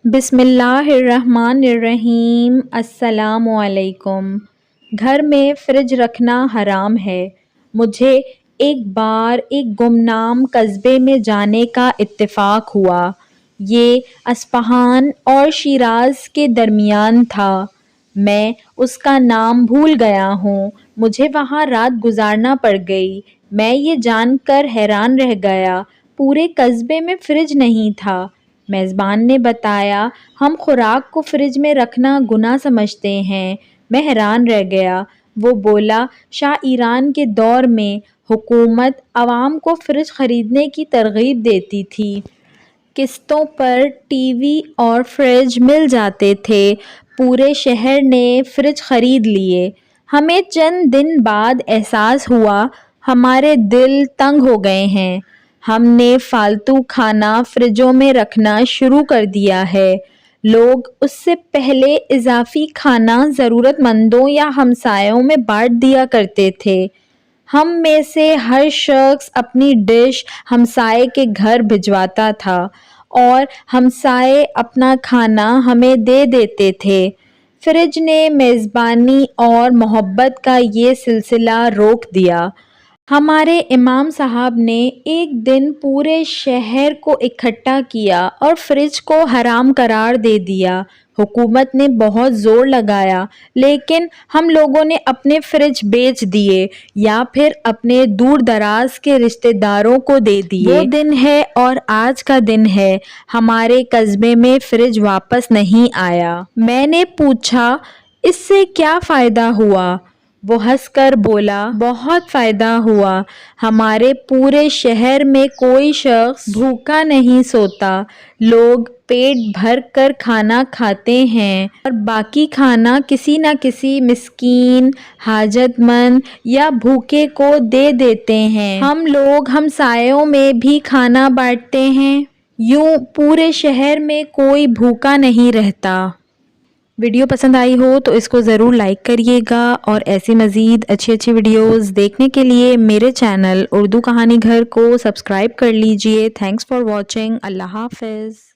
بسم اللہ الرحمن الرحیم۔ السلام علیکم۔ گھر میں فریج رکھنا حرام ہے۔ مجھے ایک بار ایک گمنام قصبے میں جانے کا اتفاق ہوا۔ یہ اصفہان اور شیراز کے درمیان تھا۔ میں اس کا نام بھول گیا ہوں۔ مجھے وہاں رات گزارنا پڑ گئی۔ میں یہ جان کر حیران رہ گیا، پورے قصبے میں فریج نہیں تھا۔ میزبان نے بتایا، ہم خوراک کو فریج میں رکھنا گناہ سمجھتے ہیں۔ میں حیران رہ گیا۔ وہ بولا، شاہ ایران کے دور میں حکومت عوام کو فریج خریدنے کی ترغیب دیتی تھی۔ قسطوں پر ٹی وی اور فریج مل جاتے تھے۔ پورے شہر نے فریج خرید لیے۔ ہمیں چند دن بعد احساس ہوا ہمارے دل تنگ ہو گئے ہیں۔ ہم نے فالتو کھانا فریجوں میں رکھنا شروع کر دیا ہے۔ لوگ اس سے پہلے اضافی کھانا ضرورت مندوں یا ہمسایوں میں بانٹ دیا کرتے تھے۔ ہم میں سے ہر شخص اپنی ڈش ہمسائے کے گھر بھجواتا تھا اور ہمسائے اپنا کھانا ہمیں دے دیتے تھے۔ فریج نے میزبانی اور محبت کا یہ سلسلہ روک دیا۔ ہمارے امام صاحب نے ایک دن پورے شہر کو اکٹھا کیا اور فریج کو حرام قرار دے دیا۔ حکومت نے بہت زور لگایا، لیکن ہم لوگوں نے اپنے فریج بیچ دیے یا پھر اپنے دور دراز کے رشتہ داروں کو دے دیے۔ وہ دن ہے اور آج کا دن ہے، ہمارے قصبے میں فریج واپس نہیں آیا۔ میں نے پوچھا، اس سے کیا فائدہ ہوا؟ وہ ہنس کر بولا، بہت فائدہ ہوا۔ ہمارے پورے شہر میں کوئی شخص بھوکا نہیں سوتا۔ لوگ پیٹ بھر کر کھانا کھاتے ہیں اور باقی کھانا کسی نہ کسی مسکین، حاجت مند یا بھوکے کو دے دیتے ہیں۔ ہم لوگ ہمسایوں میں بھی کھانا بانٹتے ہیں۔ یوں پورے شہر میں کوئی بھوکا نہیں رہتا۔ ویڈیو پسند آئی ہو تو اس کو ضرور لائک کریے گا اور ایسی مزید اچھی ویڈیوز دیکھنے کے لیے میرے چینل اردو کہانی گھر کو سبسکرائب کر لیجئے۔ Thanks for watching. اللہ حافظ۔